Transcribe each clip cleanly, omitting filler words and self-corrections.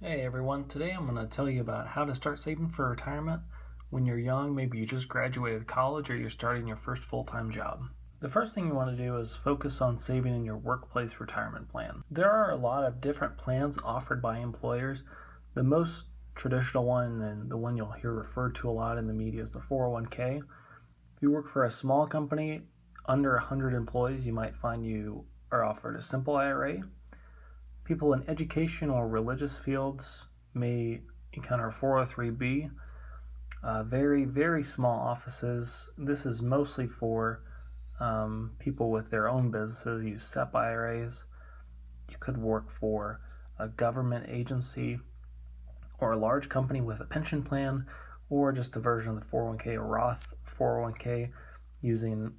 Hey everyone, today I'm going to tell you about how to start saving for retirement when you're young. Maybe you just graduated college or you're starting your first full-time job. The first thing you want to do is focus on saving in your workplace retirement plan. There are a lot of different plans offered by employers. The most traditional one and the one you'll hear referred to a lot in the media is the 401k. If you work for a small company under 100 employees, you might find you are offered a simple IRA. People in education or religious fields may encounter 403b. Very, very small offices. This is mostly for people with their own businesses, use SEP IRAs. You could work for a government agency or a large company with a pension plan, or just a version of the 401k or Roth 401k using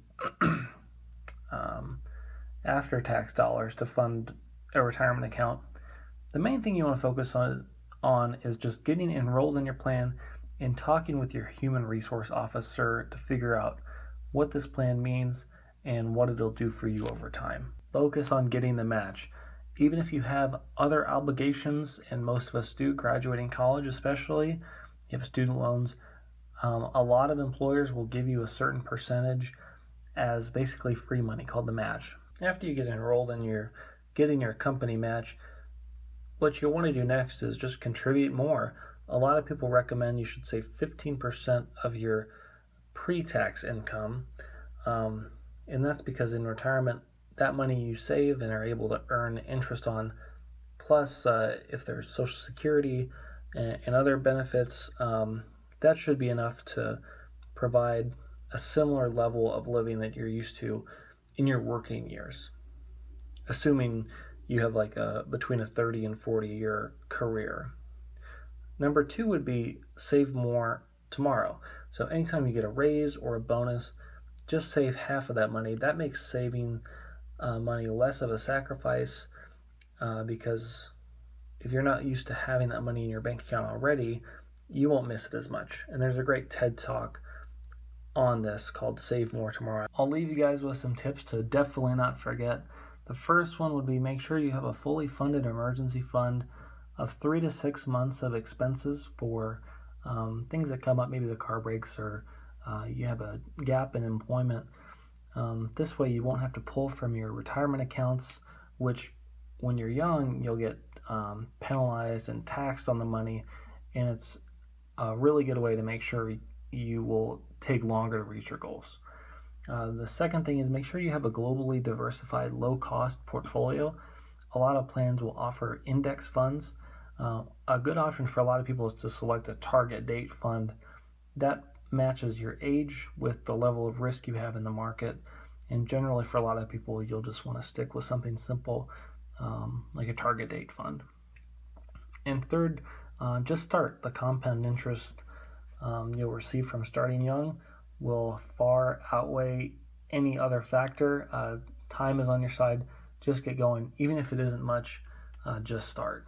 after-tax dollars to fund a retirement account. The main thing you want to focus on is just getting enrolled in your plan and talking with your human resource officer to figure out what this plan means and what it'll do for you over time. Focus on getting the match. Even if you have other obligations, and most of us do, graduating college especially, you have student loans, a lot of employers will give you a certain percentage as basically free money called the match. After you get enrolled and you're getting your company match, what you'll want to do next is just contribute more. A lot of people recommend you should save 15% of your pre-tax income, and that's because in retirement, that money you save and are able to earn interest on, plus if there's Social Security and other benefits, that should be enough to provide a similar level of living that you're used to in your working years, assuming you have like between a 30 and 40 year career. Number two would be save more tomorrow. So anytime you get a raise or a bonus, just save half of that money. That makes saving money less of a sacrifice because if you're not used to having that money in your bank account already, you won't miss it as much. And there's a great TED Talk on this called Save More Tomorrow. I'll leave you guys with some tips to definitely not forget. The first one would be make sure you have a fully funded emergency fund of 3 to 6 months of expenses for things that come up, maybe the car breaks or you have a gap in employment. This way you won't have to pull from your retirement accounts, which when you're young, you'll get penalized and taxed on the money, and it's a really good way to make sure you will take longer to reach your goals. The second thing is make sure you have a globally diversified, low-cost portfolio. A lot of plans will offer index funds. A good option for a lot of people is to select a target date fund that matches your age with the level of risk you have in the market. And generally for a lot of people, you'll just want to stick with something simple like a target date fund. And third, just start. The compound interest you'll receive from starting young will far outweigh any other factor. Time is on your side. Just get going. Even if it isn't much, just start.